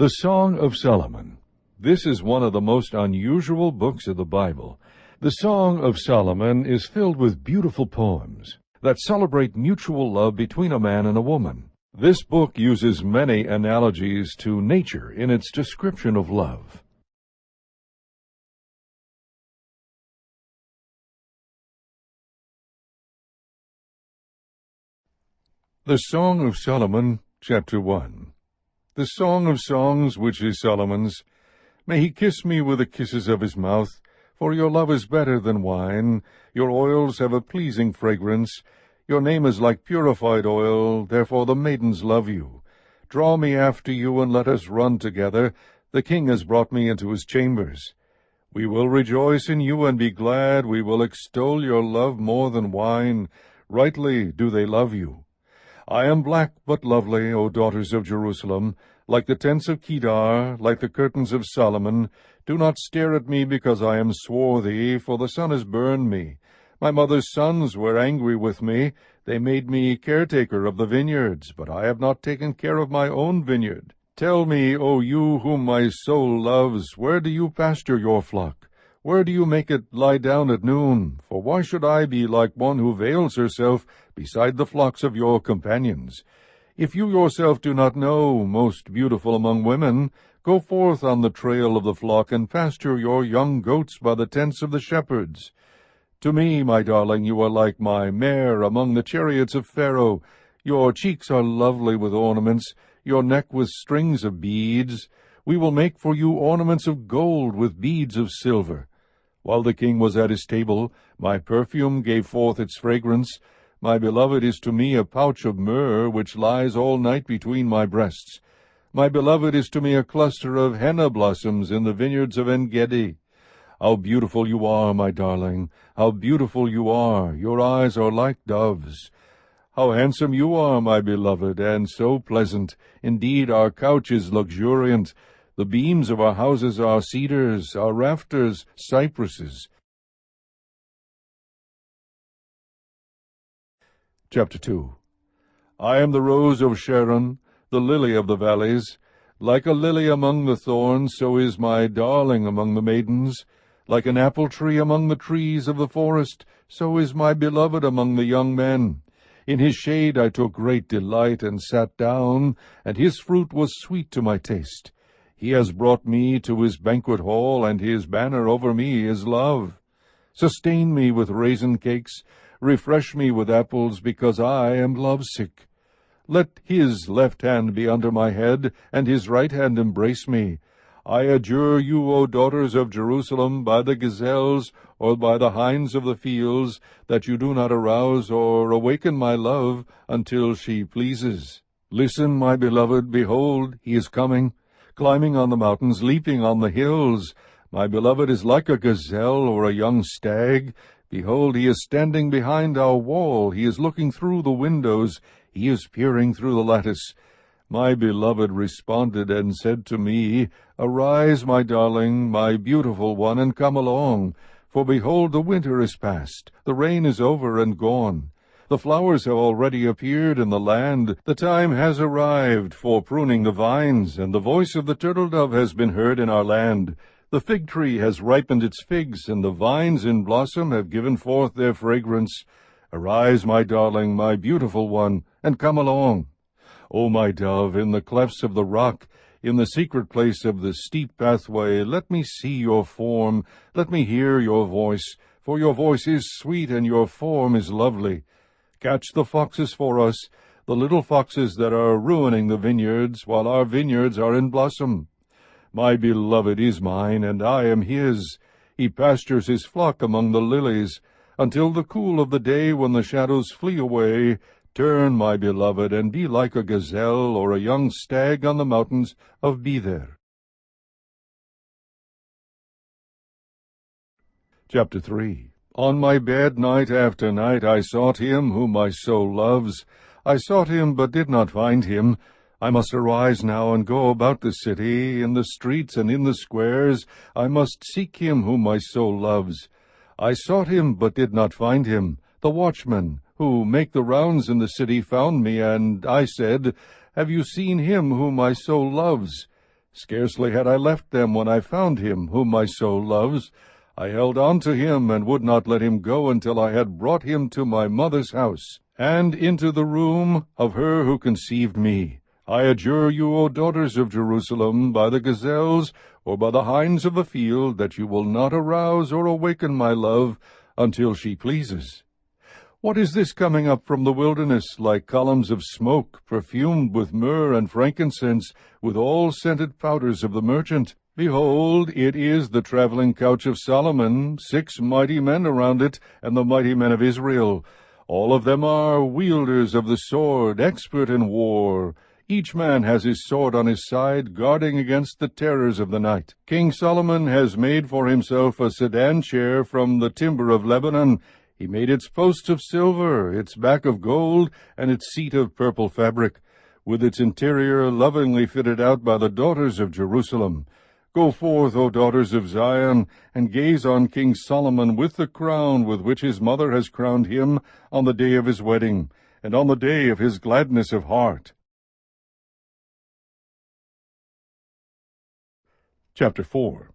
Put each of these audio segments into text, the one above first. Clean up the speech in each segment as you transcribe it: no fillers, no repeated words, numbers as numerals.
The Song of Solomon. This is one of the most unusual books of the Bible. The Song of Solomon is filled with beautiful poems that celebrate mutual love between a man and a woman. This book uses many analogies to nature in its description of love. The Song of Solomon, Chapter 1. The Song of Songs, which is Solomon's. May he kiss me with the kisses of his mouth, for your love is better than wine. Your oils have a pleasing fragrance. Your name is like purified oil, therefore the maidens love you. Draw me after you, and let us run together. The king has brought me into his chambers. We will rejoice in you and be glad. We will extol your love more than wine. Rightly do they love you. I am black but lovely, O daughters of Jerusalem, like the tents of Kedar, like the curtains of Solomon. Do not stare at me because I am swarthy, for the sun has burned me. My mother's sons were angry with me. They made me caretaker of the vineyards, but I have not taken care of my own vineyard. Tell me, O you whom my soul loves, where do you pasture your flock? Where do you make it lie down at noon? For why should I be like one who veils herself beside the flocks of your companions? If you yourself do not know, most beautiful among women, go forth on the trail of the flock and pasture your young goats by the tents of the shepherds. To me, my darling, you are like my mare among the chariots of Pharaoh. Your cheeks are lovely with ornaments, your neck with strings of beads. We will make for you ornaments of gold with beads of silver. While the king was at his table, my perfume gave forth its fragrance. My beloved is to me a pouch of myrrh, which lies all night between my breasts. My beloved is to me a cluster of henna blossoms in the vineyards of En-gedi. How beautiful you are, my darling! How beautiful you are! Your eyes are like doves. How handsome you are, my beloved, and so pleasant! Indeed, our couch is luxuriant. The beams of our houses are cedars, our rafters cypresses. Chapter 2. I am the rose of Sharon, the lily of the valleys. Like a lily among the thorns, so is my darling among the maidens. Like an apple tree among the trees of the forest, so is my beloved among the young men. In his shade I took great delight and sat down, and his fruit was sweet to my taste. He has brought me to his banquet hall, and his banner over me is love. Sustain me with raisin cakes, refresh me with apples, because I am lovesick. Let his left hand be under my head, and his right hand embrace me. I adjure you, O daughters of Jerusalem, by the gazelles, or by the hinds of the fields, that you do not arouse or awaken my love until she pleases. Listen, my beloved, behold, he is coming, climbing on the mountains, leaping on the hills. My beloved is like a gazelle or a young stag. Behold, he is standing behind our wall. He is looking through the windows. He is peering through the lattice. My beloved responded and said to me, Arise, my darling, my beautiful one, and come along. For behold, the winter is past, the rain is over and gone. The flowers have already appeared in the land. The time has arrived for pruning the vines, and the voice of the turtle-dove has been heard in our land. The fig tree has ripened its figs, and the vines in blossom have given forth their fragrance. Arise, my darling, my beautiful one, and come along. O my dove, in the clefts of the rock, in the secret place of the steep pathway, let me see your form, let me hear your voice, for your voice is sweet and your form is lovely. Catch the foxes for us, the little foxes that are ruining the vineyards, while our vineyards are in blossom. My beloved is mine, and I am his. He pastures his flock among the lilies, until the cool of the day when the shadows flee away. Turn, my beloved, and be like a gazelle or a young stag on the mountains of Bether. Chapter 3. On my bed night after night I sought him whom my soul loves. I sought him, but did not find him. I must arise now and go about the city, in the streets and in the squares. I must seek him whom my soul loves. I sought him, but did not find him. The watchmen who make the rounds in the city found me, and I said, Have you seen him whom my soul loves? Scarcely had I left them when I found him whom my soul loves. I held on to him, and would not let him go until I had brought him to my mother's house, and into the room of her who conceived me. I adjure you, O daughters of Jerusalem, by the gazelles, or by the hinds of the field, that you will not arouse or awaken my love until she pleases. What is this coming up from the wilderness, like columns of smoke, perfumed with myrrh and frankincense, with all scented powders of the merchant? Behold, it is the travelling couch of Solomon, 6 mighty men around it, and the mighty men of Israel. All of them are wielders of the sword, expert in war. Each man has his sword on his side, guarding against the terrors of the night. King Solomon has made for himself a sedan chair from the timber of Lebanon. He made its posts of silver, its back of gold, and its seat of purple fabric, with its interior lovingly fitted out by the daughters of Jerusalem. Go forth, O daughters of Zion, and gaze on King Solomon with the crown with which his mother has crowned him on the day of his wedding, and on the day of his gladness of heart. Chapter 4.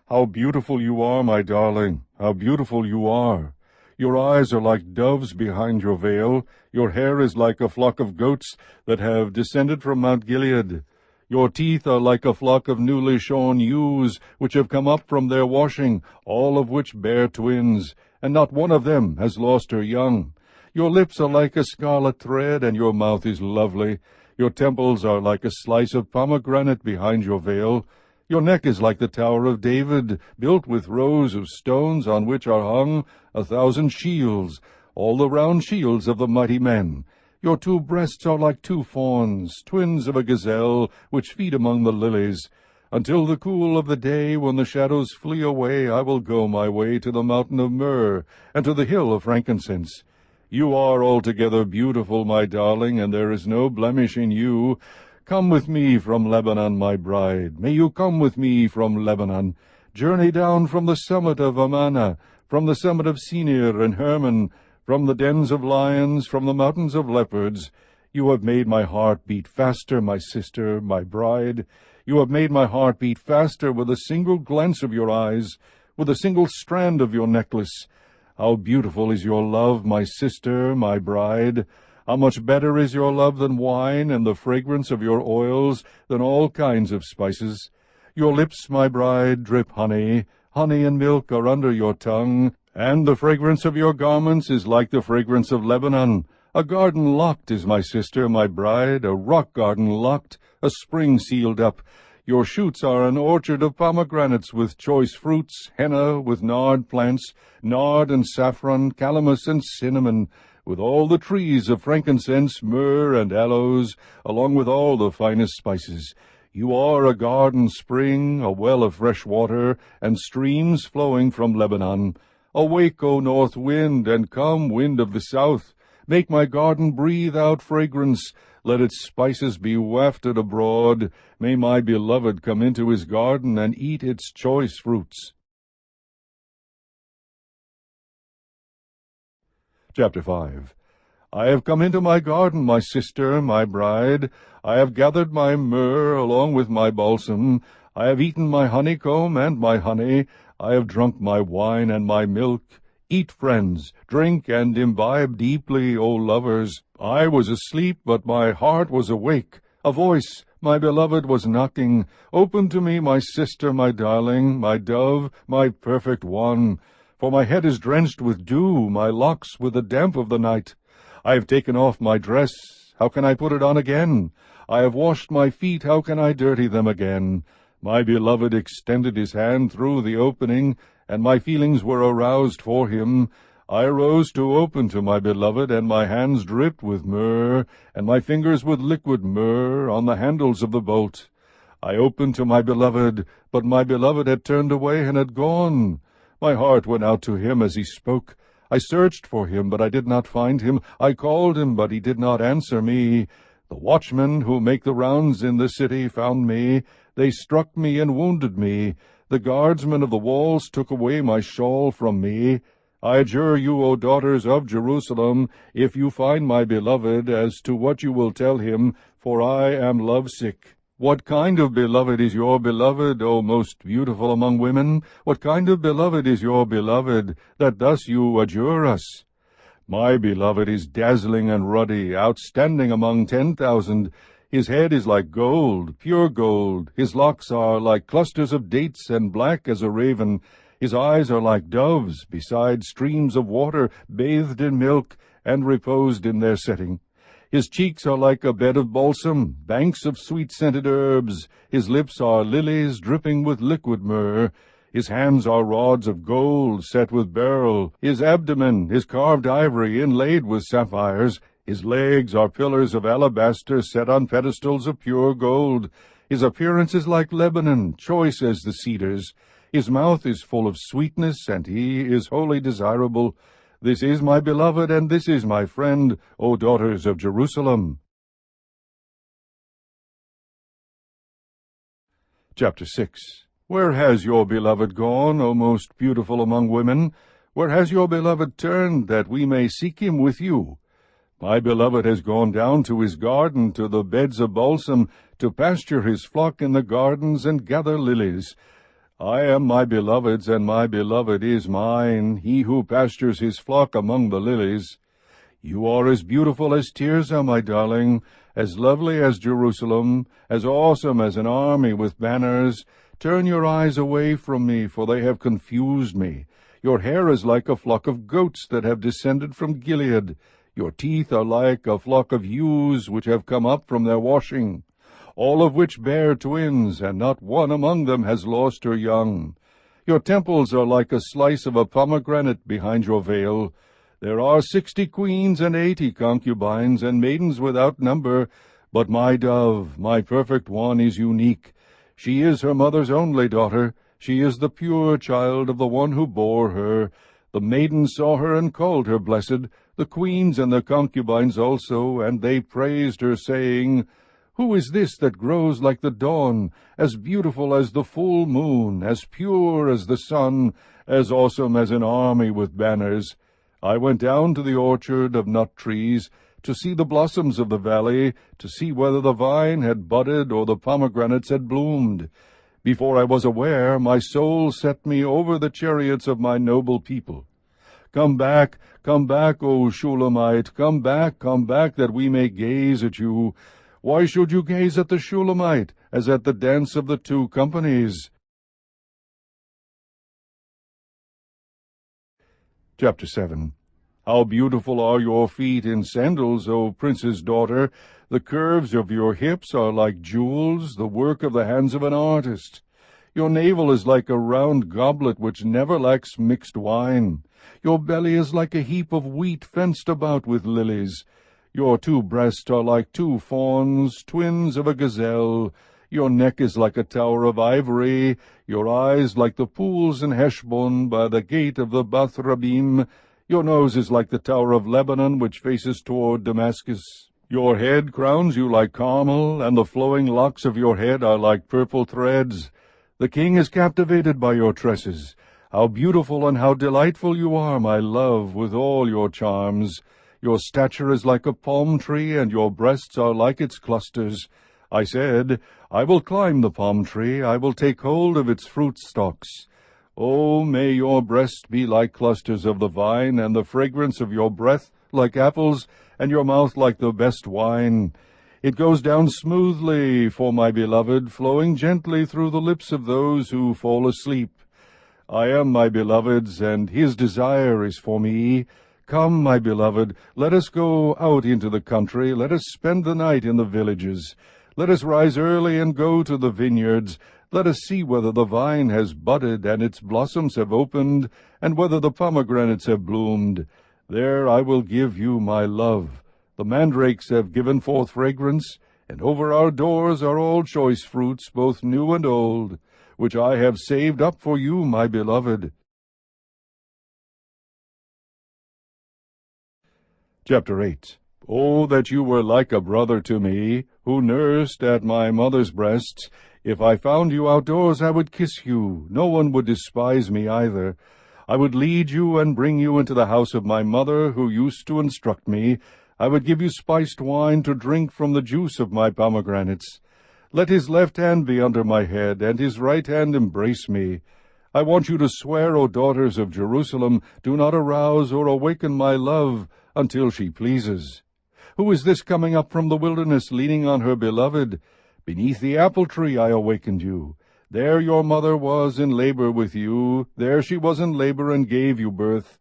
How beautiful you are, my darling, how beautiful you are! Your eyes are like doves behind your veil. Your hair is like a flock of goats that have descended from Mount Gilead. Your teeth are like a flock of newly shorn ewes, which have come up from their washing, all of which bear twins, and not one of them has lost her young. Your lips are like a scarlet thread, and your mouth is lovely. Your temples are like a slice of pomegranate behind your veil. Your neck is like the Tower of David, built with rows of stones on which are hung 1,000 shields, all the round shields of the mighty men. Your 2 breasts are like 2 fawns, twins of a gazelle, which feed among the lilies. Until the cool of the day, when the shadows flee away, I will go my way to the mountain of myrrh, and to the hill of frankincense. You are altogether beautiful, my darling, and there is no blemish in you. Come with me from Lebanon, my bride. May you come with me from Lebanon. Journey down from the summit of Amana, from the summit of Senir and Hermon, from the dens of lions, from the mountains of leopards. You have made my heart beat faster, my sister, my bride. You have made my heart beat faster with a single glance of your eyes, with a single strand of your necklace. How beautiful is your love, my sister, my bride! How much better is your love than wine, and the fragrance of your oils than all kinds of spices. Your lips, my bride, drip honey. Honey and milk are under your tongue, and the fragrance of your garments is like the fragrance of Lebanon. A garden locked is my sister, my bride, a rock garden locked, a spring sealed up. Your shoots are an orchard of pomegranates with choice fruits, henna with nard plants, nard and saffron, calamus and cinnamon, with all the trees of frankincense, myrrh, and aloes, along with all the finest spices. You are a garden spring, a well of fresh water, and streams flowing from Lebanon. Awake, O north wind, and come, wind of the south. Make my garden breathe out fragrance. Let its spices be wafted abroad. May my beloved come into his garden and eat its choice fruits. Chapter 5. I have come into my garden, my sister, my bride. I have gathered my myrrh along with my balsam. I have eaten my honeycomb and my honey. I have drunk my wine and my milk. Eat, friends, drink and imbibe deeply, O lovers. I was asleep, but my heart was awake. A voice, my beloved, was knocking. Open to me, my sister, my darling, my dove, my perfect one. For my head is drenched with dew, my locks with the damp of the night. I have taken off my dress, how can I put it on again? I have washed my feet, how can I dirty them again? My beloved extended his hand through the opening, and my feelings were aroused for him. I arose to open to my beloved, and my hands dripped with myrrh, and my fingers with liquid myrrh on the handles of the bolt. I opened to my beloved, but my beloved had turned away and had gone. My heart went out to him as he spoke. I searched for him, but I did not find him. I called him, but he did not answer me. The watchmen who make the rounds in the city found me. They struck me and wounded me. The guardsmen of the walls took away my shawl from me. I adjure you, O daughters of Jerusalem, if you find my beloved, as to what you will tell him, for I am lovesick. What kind of beloved is your beloved, O most beautiful among women? What kind of beloved is your beloved, that thus you adjure us? My beloved is dazzling and ruddy, outstanding among 10,000. His head is like gold, pure gold. His locks are like clusters of dates, and black as a raven. His eyes are like doves, beside streams of water, bathed in milk, and reposed in their setting. His cheeks are like a bed of balsam, banks of sweet-scented herbs. His lips are lilies dripping with liquid myrrh. His hands are rods of gold set with beryl. His abdomen is carved ivory inlaid with sapphires. His legs are pillars of alabaster set on pedestals of pure gold. His appearance is like Lebanon, choice as the cedars. His mouth is full of sweetness, and he is wholly desirable. This is my beloved, and this is my friend, O daughters of Jerusalem. Chapter 6. Where has your beloved gone, O most beautiful among women? Where has your beloved turned, that we may seek him with you? My beloved has gone down to his garden, to the beds of balsam, to pasture his flock in the gardens, and gather lilies. I am my beloved's, and my beloved is mine, he who pastures his flock among the lilies. You are as beautiful as Tirzah, my darling, as lovely as Jerusalem, as awesome as an army with banners. Turn your eyes away from me, for they have confused me. Your hair is like a flock of goats that have descended from Gilead. Your teeth are like a flock of ewes which have come up from their washing, all of which bear twins, and not one among them has lost her young. Your temples are like a slice of a pomegranate behind your veil. There are 60 queens and 80 concubines, and maidens without number, but my dove, my perfect one, is unique. She is her mother's only daughter. She is the pure child of the one who bore her. The maidens saw her and called her blessed, the queens and the concubines also, and they praised her, saying, Who is this that grows like the dawn, as beautiful as the full moon, as pure as the sun, as awesome as an army with banners? I went down to the orchard of nut trees, to see the blossoms of the valley, to see whether the vine had budded or the pomegranates had bloomed. Before I was aware, my soul set me over the chariots of my noble people. Come back, O Shulamite, come back, that we may gaze at you. Why should you gaze at the Shulamite, as at the dance of the two companies? Chapter 7. How beautiful are your feet in sandals, O prince's daughter! The curves of your hips are like jewels, the work of the hands of an artist. Your navel is like a round goblet which never lacks mixed wine. Your belly is like a heap of wheat fenced about with lilies. Your 2 breasts are like 2 fawns, twins of a gazelle. Your neck is like a tower of ivory, your eyes like the pools in Heshbon by the gate of the Bath-Rabbim. Your nose is like the tower of Lebanon, which faces toward Damascus. Your head crowns you like Carmel, and the flowing locks of your head are like purple threads. The king is captivated by your tresses. How beautiful and how delightful you are, my love, with all your charms! Your stature is like a palm tree, and your breasts are like its clusters. I said, I will climb the palm tree, I will take hold of its fruit stalks. Oh, may your breasts be like clusters of the vine, and the fragrance of your breath like apples, and your mouth like the best wine. It goes down smoothly for my beloved, flowing gently through the lips of those who fall asleep. I am my beloved's, and his desire is for me. Come, my beloved, let us go out into the country, let us spend the night in the villages. Let us rise early and go to the vineyards. Let us see whether the vine has budded and its blossoms have opened, and whether the pomegranates have bloomed. There I will give you my love. The mandrakes have given forth fragrance, and over our doors are all choice fruits, both new and old, which I have saved up for you, my beloved. Chapter 8. Oh, that you were like a brother to me, who nursed at my mother's breasts. If I found you outdoors, I would kiss you. No one would despise me either. I would lead you and bring you into the house of my mother, who used to instruct me. I would give you spiced wine to drink from the juice of my pomegranates. Let his left hand be under my head, and his right hand embrace me. I want you to swear, O daughters of Jerusalem, do not arouse or awaken my love until she pleases. Who is this coming up from the wilderness, leaning on her beloved? Beneath the apple tree I awakened you. There your mother was in labor with you. There she was in labor and gave you birth.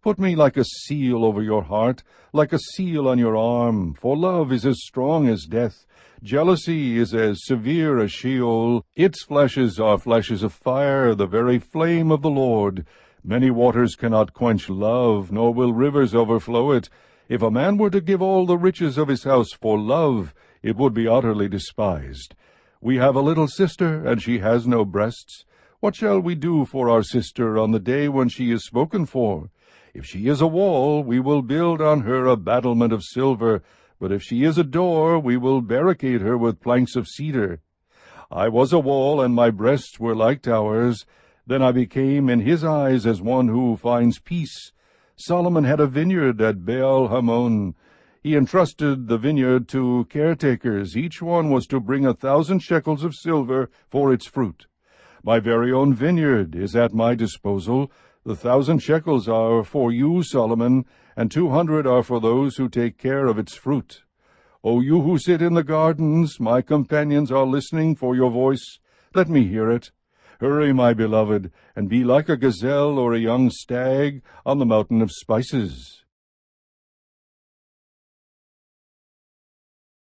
Put me like a seal over your heart, like a seal on your arm, for love is as strong as death. Jealousy is as severe as Sheol. Its fleshes are fleshes of fire, the very flame of the Lord. Many waters cannot quench love, nor will rivers overflow it. If a man were to give all the riches of his house for love, it would be utterly despised. We have a little sister, and she has no breasts. What shall we do for our sister on the day when she is spoken for? If she is a wall, we will build on her a battlement of silver, but if she is a door, we will barricade her with planks of cedar. I was a wall, and my breasts were like towers. Then I became in his eyes as one who finds peace. Solomon had a vineyard at Baal-Hamon. He entrusted the vineyard to caretakers. Each one was to bring 1,000 shekels of silver for its fruit. My very own vineyard is at my disposal. The 1,000 shekels are for you, Solomon, and 200 are for those who take care of its fruit. O you who sit in the gardens, my companions are listening for your voice. Let me hear it. Hurry, my beloved, and be like a gazelle or a young stag on the mountain of spices.